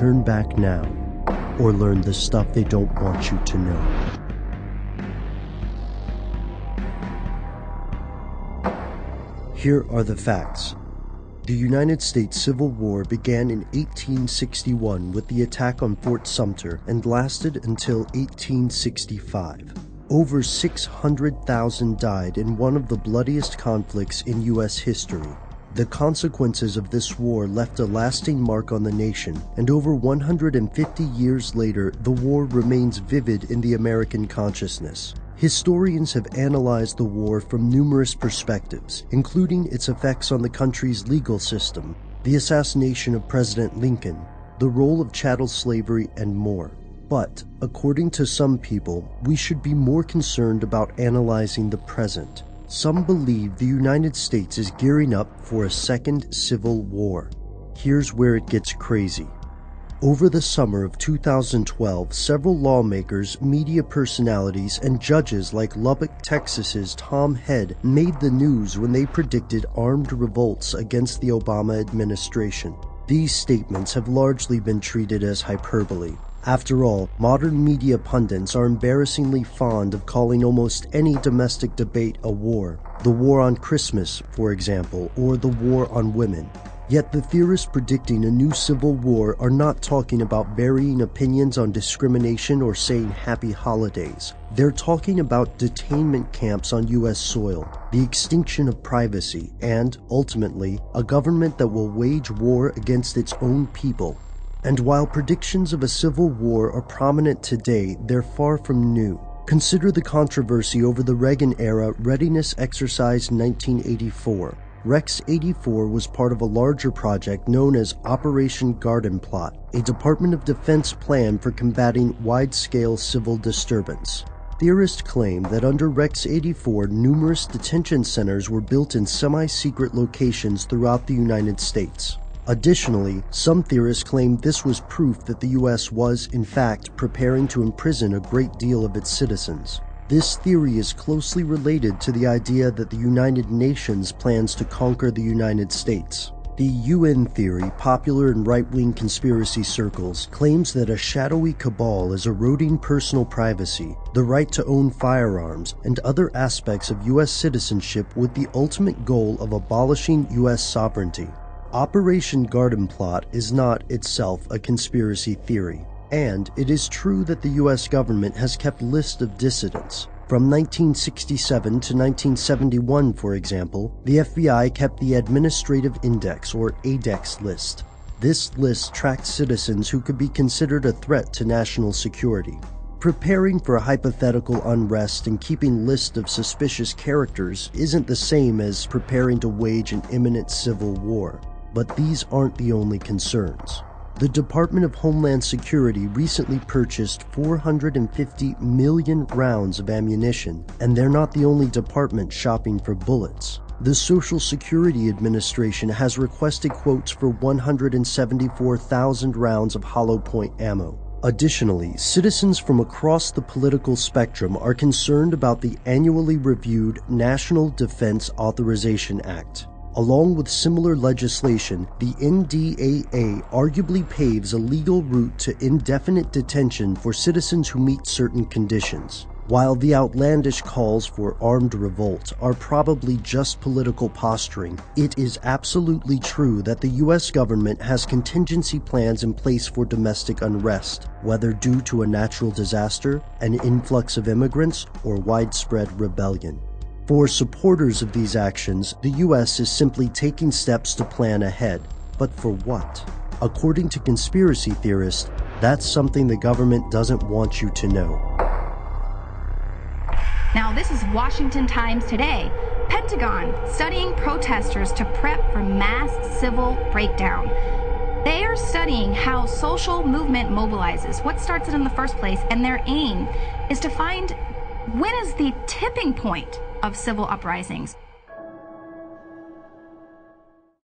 turn back now or learn the stuff they don't want you to know. Here are the facts. The United States Civil War began in 1861 with the attack on Fort Sumter and lasted until 1865. Over 600,000 died in one of the bloodiest conflicts in U.S. history. The consequences of this war left a lasting mark on the nation, and over 150 years later, the war remains vivid in the American consciousness. Historians have analyzed the war from numerous perspectives, including its effects on the country's legal system, the assassination of President Lincoln, the role of chattel slavery, and more. But, according to some people, we should be more concerned about analyzing the present. Some believe the United States is gearing up for a second civil war. Here's where it gets crazy. Over the summer of 2012, several lawmakers, media personalities, and judges like Lubbock, Texas's Tom Head made the news when they predicted armed revolts against the Obama administration. These statements have largely been treated as hyperbole. After all, modern media pundits are embarrassingly fond of calling almost any domestic debate a war. The war on Christmas, for example, or the war on women. Yet the theorists predicting a new civil war are not talking about varying opinions on discrimination or saying happy holidays. They're talking about detainment camps on U.S. soil, the extinction of privacy, and, ultimately, a government that will wage war against its own people. And while predictions of a civil war are prominent today, they're far from new. Consider the controversy over the Reagan-era readiness exercise in 1984. Rex 84 was part of a larger project known as Operation Garden Plot, a Department of Defense plan for combating wide-scale civil disturbance. Theorists claim that under Rex 84, numerous detention centers were built in semi-secret locations throughout the United States. Additionally, some theorists claim this was proof that the U.S. was, in fact, preparing to imprison a great deal of its citizens. This theory is closely related to the idea that the United Nations plans to conquer the United States. The UN theory, popular in right-wing conspiracy circles, claims that a shadowy cabal is eroding personal privacy, the right to own firearms, and other aspects of U.S. citizenship with the ultimate goal of abolishing U.S. sovereignty. Operation Garden Plot is not itself a conspiracy theory, and it is true that the U.S. government has kept lists of dissidents. From 1967 to 1971, for example, the FBI kept the Administrative Index, or ADEX list. This list tracked citizens who could be considered a threat to national security. Preparing for a hypothetical unrest and keeping lists of suspicious characters isn't the same as preparing to wage an imminent civil war. But these aren't the only concerns. The Department of Homeland Security recently purchased 450 million rounds of ammunition, and they're not the only department shopping for bullets. The Social Security Administration has requested quotes for 174,000 rounds of hollow point ammo. Additionally, citizens from across the political spectrum are concerned about the annually reviewed National Defense Authorization Act. Along with similar legislation, the NDAA arguably paves a legal route to indefinite detention for citizens who meet certain conditions. While the outlandish calls for armed revolt are probably just political posturing, it is absolutely true that the U.S. government has contingency plans in place for domestic unrest, whether due to a natural disaster, an influx of immigrants, or widespread rebellion. For supporters of these actions, the U.S. is simply taking steps to plan ahead. But for what? According to conspiracy theorists, that's something the government doesn't want you to know. Now this is Washington Times Today. Pentagon studying protesters to prep for mass civil breakdown. They are studying how social movement mobilizes, what starts it in the first place, and their aim is to find when is the tipping point of civil uprisings.